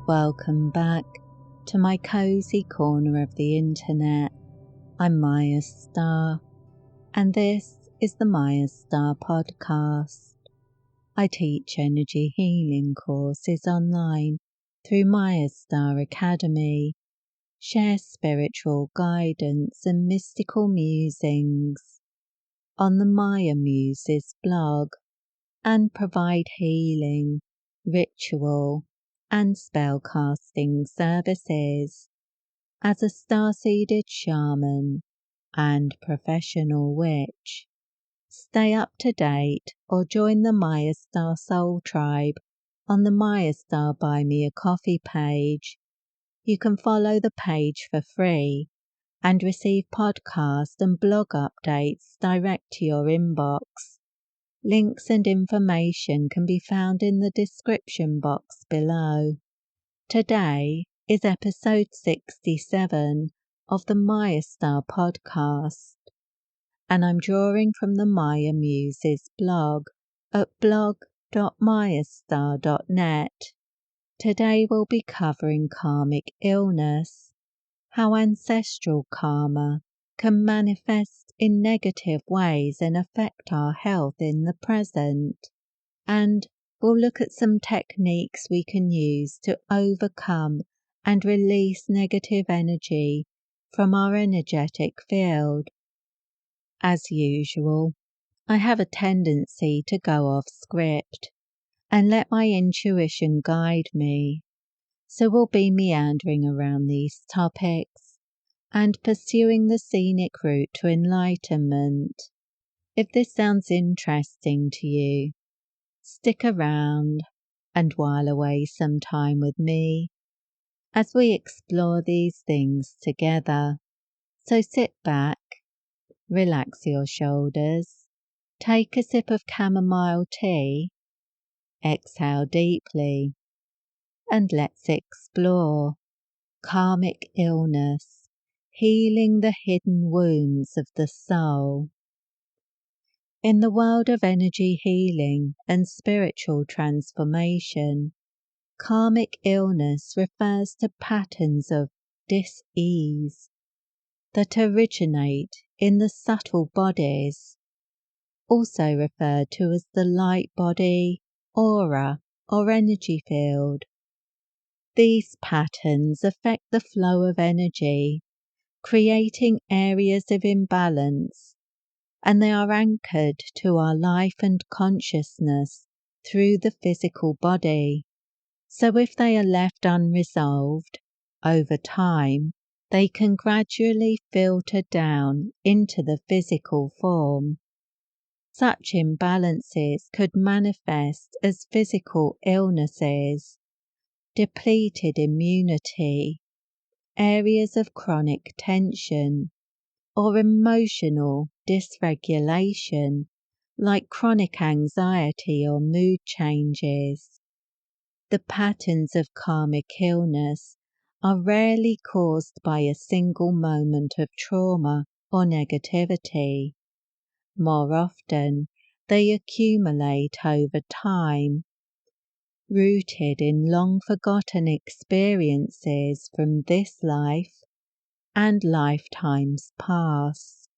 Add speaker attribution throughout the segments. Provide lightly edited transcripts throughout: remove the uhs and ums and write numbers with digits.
Speaker 1: Welcome back to my cozy corner of the internet. I'm Mayastar, and this is the Mayastar Podcast. I teach energy healing courses online through Mayastar Academy, share spiritual guidance and mystical musings on the Maya Muses blog, and provide healing, ritual, and spellcasting services as a starseeded shaman and professional witch. Stay up to date or join the Mayastar Soul Tribe on the Mayastar Buy Me a Coffee page. You can follow the page for free and receive podcast and blog updates direct to your inbox. Links and information can be found in the description box below. Today is episode 67 of the Mayastar Podcast, and I'm drawing from the Maya Muses blog at blog.mayastar.net. Today we'll be covering karmic illness, how ancestral karma can manifest in negative ways and affect our health in the present, and we'll look at some techniques we can use to overcome and release negative energy from our energetic field. As usual, I have a tendency to go off script and let my intuition guide me, so we'll be meandering around these topics and pursuing the scenic route to enlightenment. If this sounds interesting to you, stick around and while away some time with me as we explore these things together. So sit back, relax your shoulders, take a sip of chamomile tea, exhale deeply, and let's explore karmic illness, healing the hidden wounds of the soul. In the world of energy healing and spiritual transformation, karmic illness refers to patterns of dis-ease that originate in the subtle bodies, also referred to as the light body, aura, or energy field. These patterns affect the flow of energy, creating areas of imbalance, and they are anchored to our life and consciousness through the physical body. So if they are left unresolved, over time, they can gradually filter down into the physical form. Such imbalances could manifest as physical illnesses, depleted immunity, areas of chronic tension, or emotional dysregulation like chronic anxiety or mood changes. The patterns of karmic illness are rarely caused by a single moment of trauma or negativity. More often, they accumulate over time, rooted in long-forgotten experiences from this life and lifetimes past.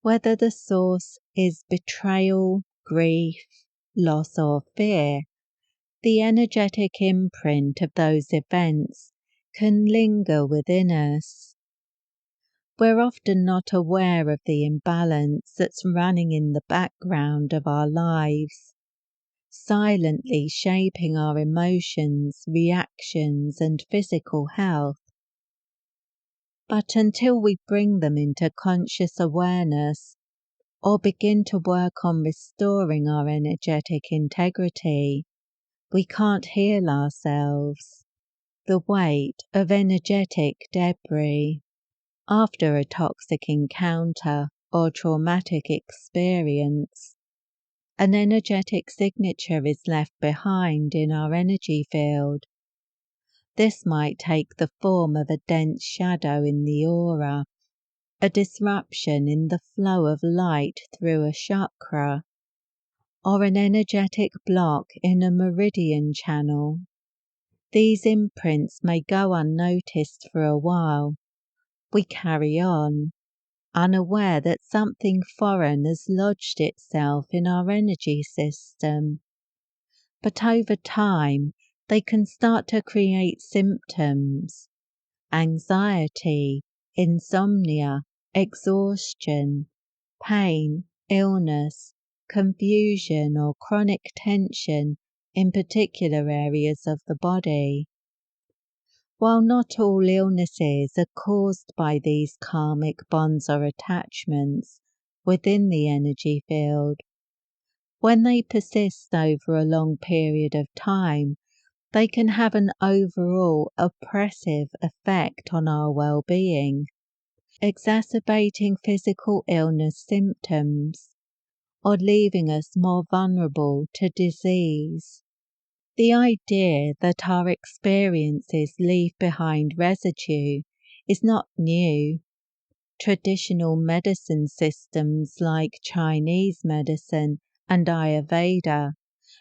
Speaker 1: Whether the source is betrayal, grief, loss, or fear, the energetic imprint of those events can linger within us. We're often not aware of the imbalance that's running in the background of our lives, silently shaping our emotions, reactions, and physical health. But until we bring them into conscious awareness or begin to work on restoring our energetic integrity, we can't heal ourselves. The weight of energetic debris after a toxic encounter or traumatic experience, an energetic signature is left behind in our energy field. This might take the form of a dense shadow in the aura, a disruption in the flow of light through a chakra, or an energetic block in a meridian channel. These imprints may go unnoticed for a while. We carry on, unaware that something foreign has lodged itself in our energy system. But over time, they can start to create symptoms: anxiety, insomnia, exhaustion, pain, illness, confusion, or chronic tension in particular areas of the body. While not all illnesses are caused by these karmic bonds or attachments within the energy field, when they persist over a long period of time, they can have an overall oppressive effect on our well-being, exacerbating physical illness symptoms or leaving us more vulnerable to disease. The idea that our experiences leave behind residue is not new. Traditional medicine systems like Chinese medicine and Ayurveda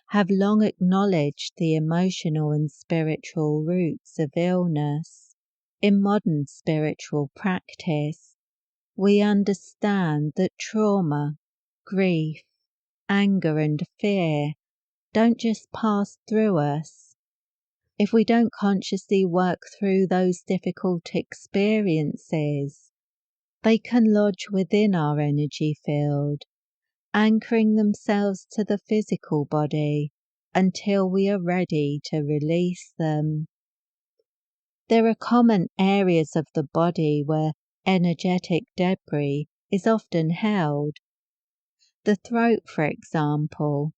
Speaker 1: have long acknowledged the emotional and spiritual roots of illness. In modern spiritual practice, we understand that trauma, grief, anger, and fear don't just pass through us. If we don't consciously work through those difficult experiences, they can lodge within our energy field, anchoring themselves to the physical body until we are ready to release them. There are common areas of the body where energetic debris is often held. The throat, for example,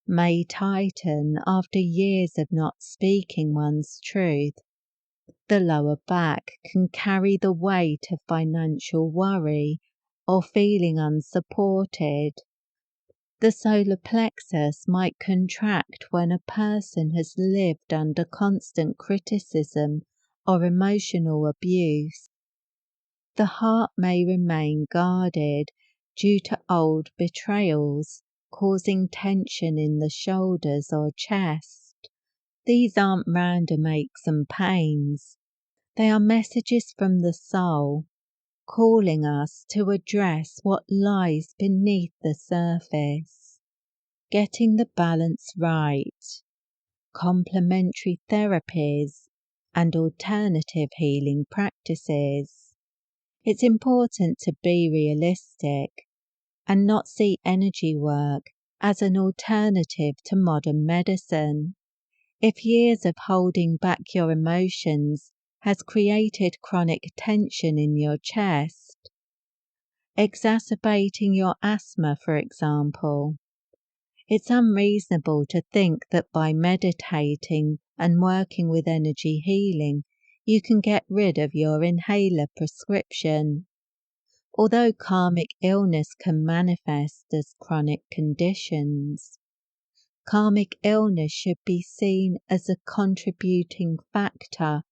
Speaker 1: may tighten after years of not speaking one's truth. The lower back can carry the weight of financial worry or feeling unsupported. The solar plexus might contract when a person has lived under constant criticism or emotional abuse. The heart may remain guarded due to old betrayals, causing tension in the shoulders or chest. These aren't random aches and pains. They are messages from the soul, calling us to address what lies beneath the surface. Getting the balance right, complementary therapies, and alternative healing practices. It's important to be realistic and not see energy work as an alternative to modern medicine. If years of holding back your emotions has created chronic tension in your chest, exacerbating your asthma, for example, it's unreasonable to think that by meditating and working with energy healing, you can get rid of your inhaler prescription. Although karmic illness can manifest as chronic conditions, karmic illness should be seen as a contributing factor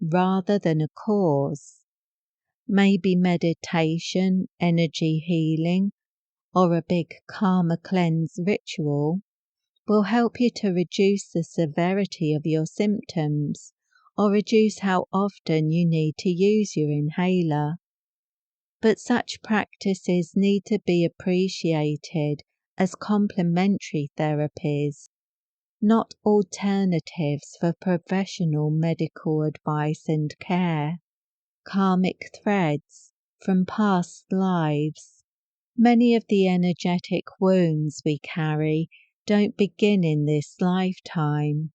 Speaker 1: rather than a cause. Maybe meditation, energy healing, or a big karma cleanse ritual will help you to reduce the severity of your symptoms or reduce how often you need to use your inhaler. But such practices need to be appreciated as complementary therapies, not alternatives for professional medical advice and care. Karmic threads from past lives. Many of the energetic wounds we carry don't begin in this lifetime.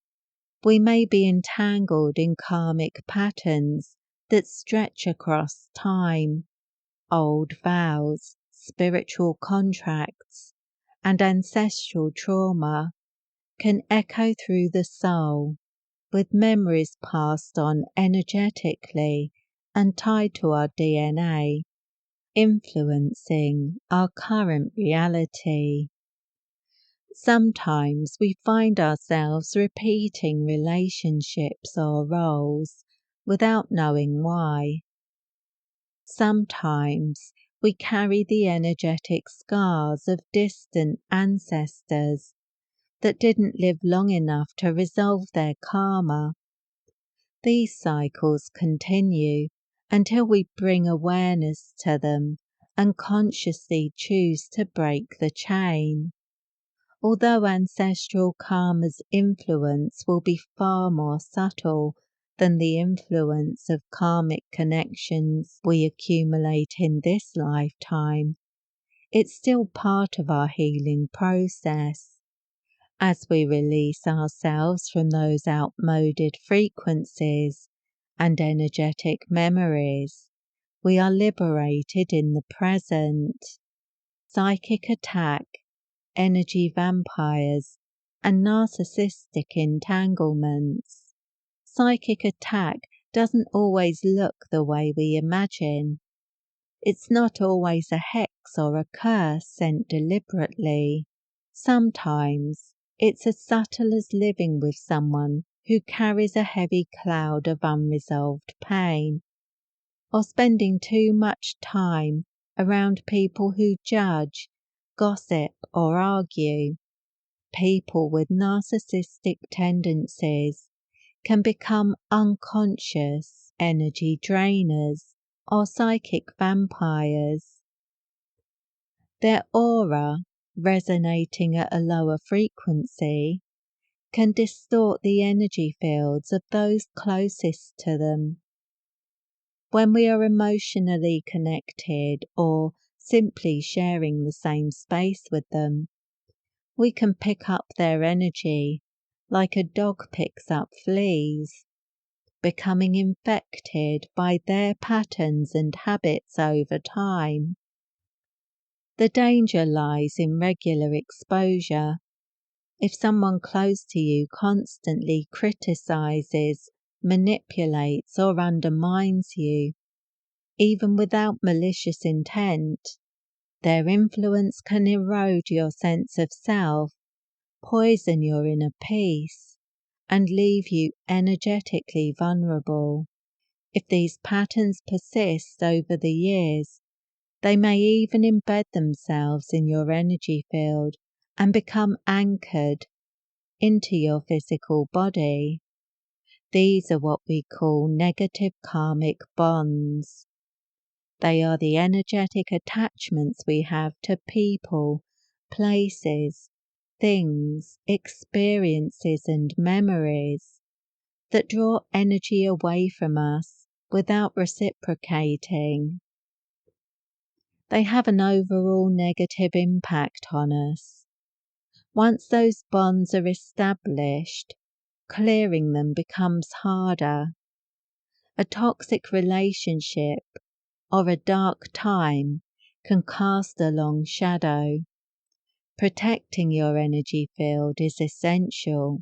Speaker 1: We may be entangled in karmic patterns that stretch across time. Old vows, spiritual contracts, and ancestral trauma can echo through the soul, with memories passed on energetically and tied to our DNA, influencing our current reality. Sometimes we find ourselves repeating relationships or roles without knowing why. Sometimes we carry the energetic scars of distant ancestors that didn't live long enough to resolve their karma These cycles continue until we bring awareness to them and consciously choose to break the chain. Although ancestral karma's influence will be far more subtle than the influence of karmic connections we accumulate in this lifetime, it's still part of our healing process. As we release ourselves from those outmoded frequencies and energetic memories, we are liberated in the present. Psychic attack, energy vampires, and narcissistic entanglements. Psychic attack doesn't always look the way we imagine. It's not always a hex or a curse sent deliberately. Sometimes it's as subtle as living with someone who carries a heavy cloud of unresolved pain, or spending too much time around people who judge, gossip, or argue. People with narcissistic tendencies can become unconscious energy drainers or psychic vampires. Their aura, resonating at a lower frequency, can distort the energy fields of those closest to them. When we are emotionally connected or simply sharing the same space with them, we can pick up their energy like a dog picks up fleas, becoming infected by their patterns and habits over time. The danger lies in regular exposure. If someone close to you constantly criticizes, manipulates, or undermines you, even without malicious intent, their influence can erode your sense of self, poison your inner peace, and leave you energetically vulnerable. If these patterns persist over the years, they may even embed themselves in your energy field and become anchored into your physical body. These are what we call negative karmic bonds. They are the energetic attachments we have to people, places, things, experiences, and memories that draw energy away from us without reciprocating. They have an overall negative impact on us. Once those bonds are established, clearing them becomes harder. A toxic relationship or a dark time can cast a long shadow. Protecting your energy field is essential,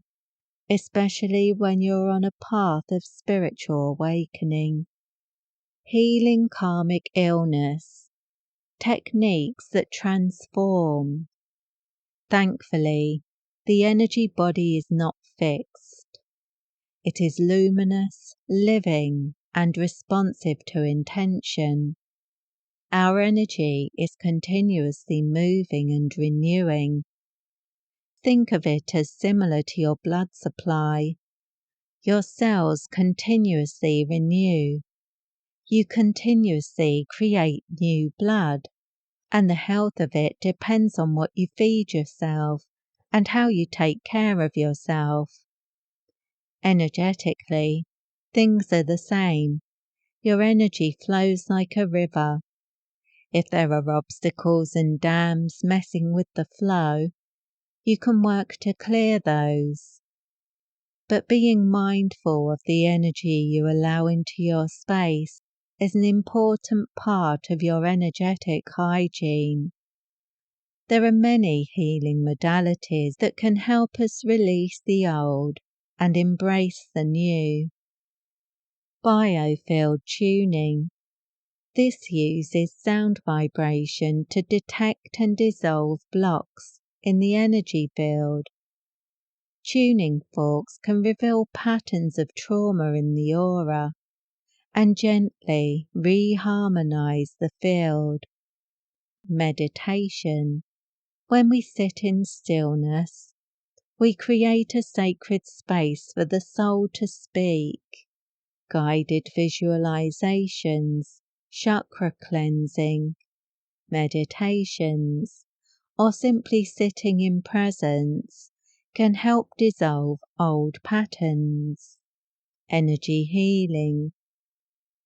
Speaker 1: especially when you're on a path of spiritual awakening. Healing karmic illness. Techniques that transform. Thankfully, the energy body is not fixed. It is luminous, living, and responsive to intention. Our energy is continuously moving and renewing. Think of it as similar to your blood supply. Your cells continuously renew. You continuously create new blood, and the health of it depends on what you feed yourself and how you take care of yourself. Energetically, things are the same. Your energy flows like a river. If there are obstacles and dams messing with the flow, you can work to clear those. But being mindful of the energy you allow into your space is an important part of your energetic hygiene. There are many healing modalities that can help us release the old and embrace the new. Biofield tuning. This uses sound vibration to detect and dissolve blocks in the energy field. Tuning forks can reveal patterns of trauma in the aura and gently reharmonize the field. Meditation. When we sit in stillness, we create a sacred space for the soul to speak. guided visualizations, chakra cleansing, meditations, or simply sitting in presence can help dissolve old patterns. Energy healing,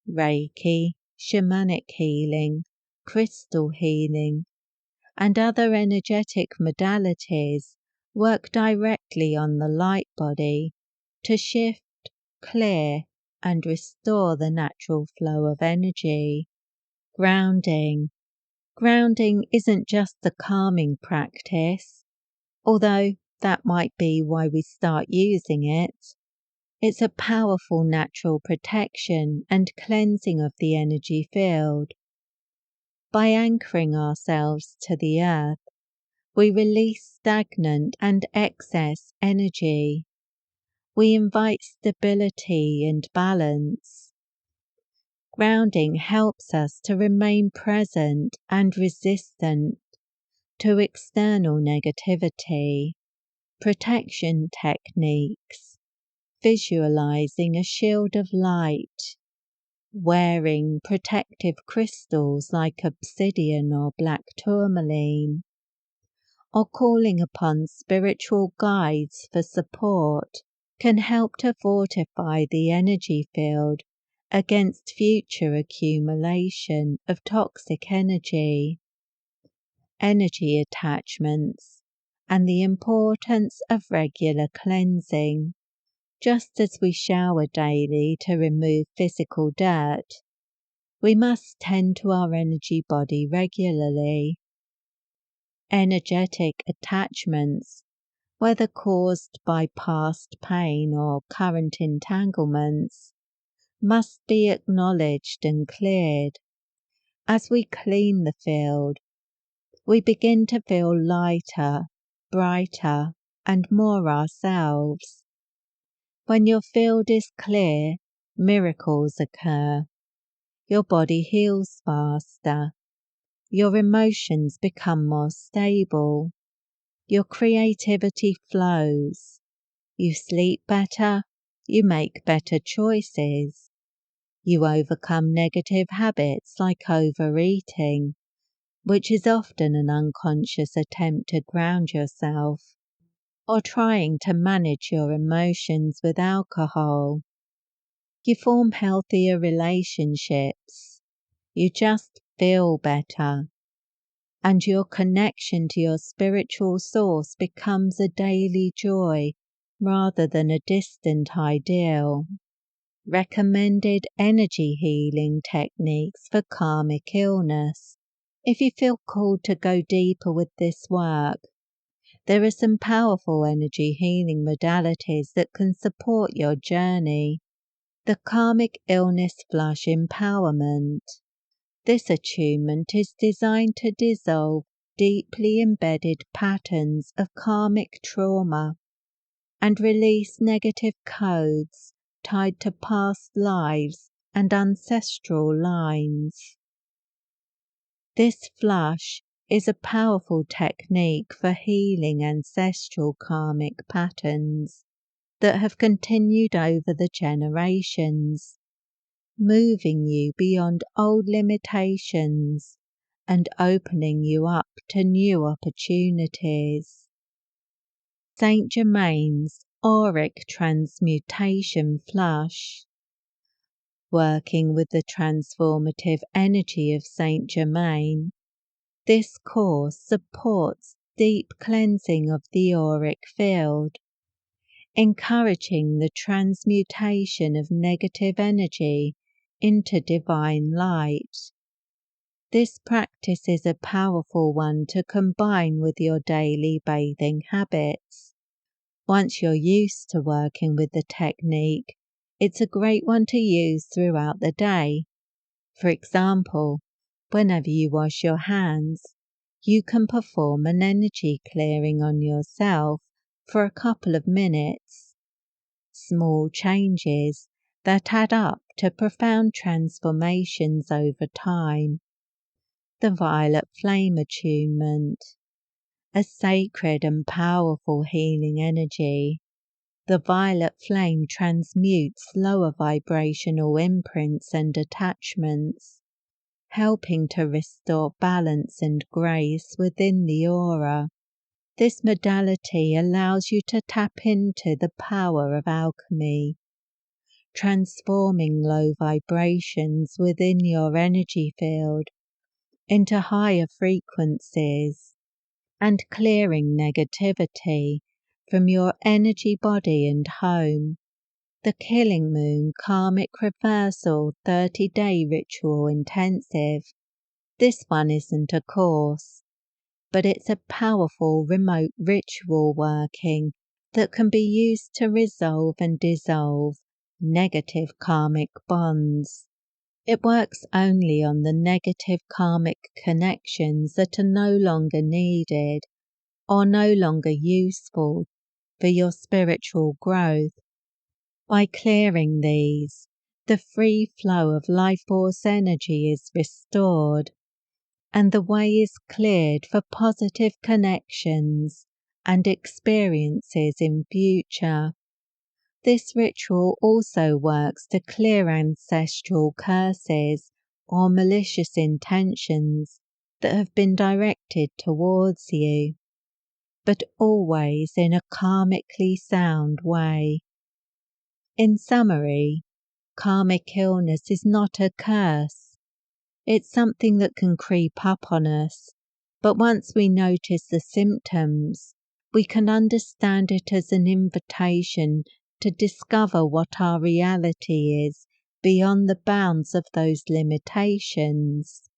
Speaker 1: Reiki, shamanic healing, crystal healing, and other energetic modalities work directly on the light body to shift, clear, and restore the natural flow of energy. Grounding. Grounding isn't just a calming practice, although that might be why we start using it. It's a powerful natural protection and cleansing of the energy field. By anchoring ourselves to the earth, we release stagnant and excess energy. We invite stability and balance. Grounding helps us to remain present and resistant to external negativity. Protection techniques. Visualizing a shield of light. Wearing protective crystals like obsidian or black tourmaline. Or calling upon spiritual guides for support can help to fortify the energy field against future accumulation of toxic energy. Energy attachments and the importance of regular cleansing. Just as we shower daily to remove physical dirt, we must tend to our energy body regularly. Energetic attachments, whether caused by past pain or current entanglements, must be acknowledged and cleared. As we clean the field, we begin to feel lighter, brighter, and more ourselves. When your field is clear, miracles occur. Your body heals faster. Your emotions become more stable. Your creativity flows. You sleep better. You make better choices. You overcome negative habits like overeating, which is often an unconscious attempt to ground yourself, or trying to manage your emotions with alcohol. You form healthier relationships. You just feel better. And your connection to your spiritual source becomes a daily joy rather than a distant ideal. Recommended energy healing techniques for karmic illness. If you feel called to go deeper with this work, there are some powerful energy healing modalities that can support your journey. The Karmic Illness Flush Empowerment. This attunement is designed to dissolve deeply embedded patterns of karmic trauma and release negative codes tied to past lives and ancestral lines. This flush is a powerful technique for healing ancestral karmic patterns that have continued over the generations, moving you beyond old limitations and opening you up to new opportunities. Saint Germain's Auric Transmutation Flush. Working with the transformative energy of Saint Germain, this course supports deep cleansing of the auric field, encouraging the transmutation of negative energy into divine light. This practice is a powerful one to combine with your daily bathing habits. Once you're used to working with the technique, it's a great one to use throughout the day. For example, whenever you wash your hands, you can perform an energy clearing on yourself for a couple of minutes. Small changes that add up to profound transformations over time. The Violet Flame Attunement. A sacred and powerful healing energy. The violet flame transmutes lower vibrational imprints and attachments, helping to restore balance and grace within the aura. This modality allows you to tap into the power of alchemy, transforming low vibrations within your energy field into higher frequencies and clearing negativity from your energy body and home. The Killing Moon Karmic Reversal 30-day Ritual Intensive. This one isn't a course, but it's a powerful remote ritual working that can be used to resolve and dissolve negative karmic bonds. It works only on the negative karmic connections that are no longer needed or no longer useful for your spiritual growth. By clearing these, the free flow of life force energy is restored, and the way is cleared for positive connections and experiences in future. This ritual also works to clear ancestral curses or malicious intentions that have been directed towards you, but always in a karmically sound way. In summary, karmic illness is not a curse. It's something that can creep up on us, but once we notice the symptoms, we can understand it as an invitation to discover what our reality is beyond the bounds of those limitations.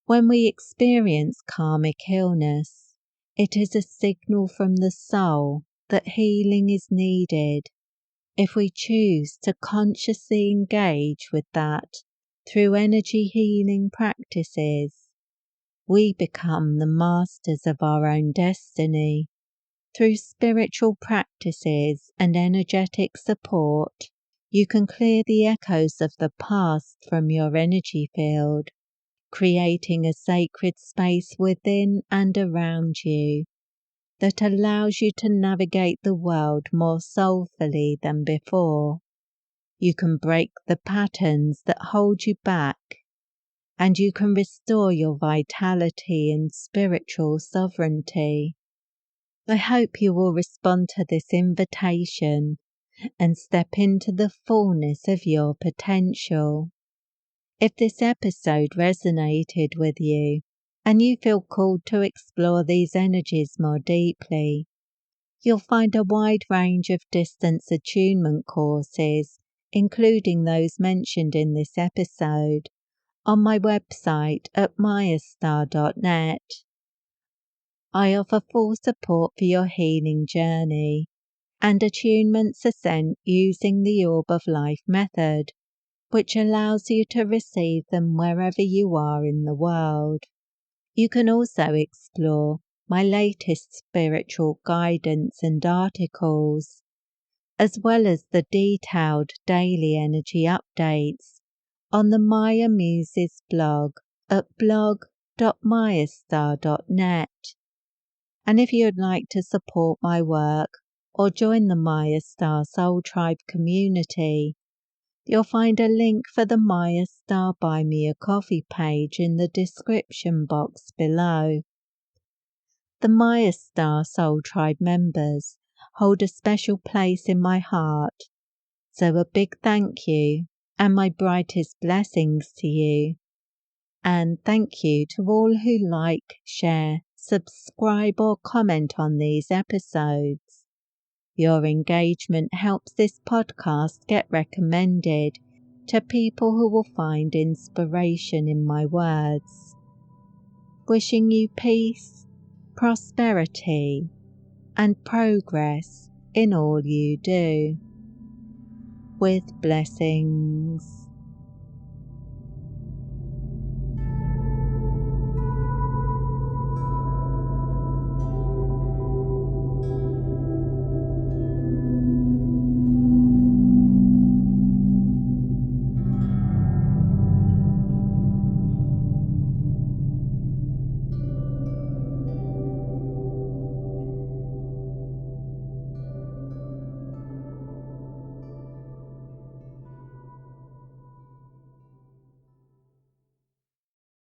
Speaker 1: When we experience karmic illness, it is a signal from the soul that healing is needed. If we choose to consciously engage with that through energy healing practices, we become the masters of our own destiny. Through spiritual practices and energetic support, you can clear the echoes of the past from your energy field, creating a sacred space within and around you that allows you to navigate the world more soulfully than before. You can break the patterns that hold you back, and you can restore your vitality and spiritual sovereignty. I hope you will respond to this invitation and step into the fullness of your potential. If this episode resonated with you and you feel called to explore these energies more deeply, you'll find a wide range of distance attunement courses, including those mentioned in this episode, on my website at mayastar.net. I offer full support for your healing journey, and attunements are sent using the Orb of Life method, which allows you to receive them wherever you are in the world. You can also explore my latest spiritual guidance and articles, as well as the detailed daily energy updates on the Maya Muses blog at blog.mayastar.net. And if you would like to support my work or join the Mayastar Soul Tribe community, you'll find a link for the Mayastar Buy Me a Coffee page in the description box below. The Mayastar Soul Tribe members hold a special place in my heart, so a big thank you and my brightest blessings to you. And thank you to all who like, share, subscribe or comment on these episodes. Your engagement helps this podcast get recommended to people who will find inspiration in my words. Wishing you peace, prosperity, and progress in all you do. With blessings.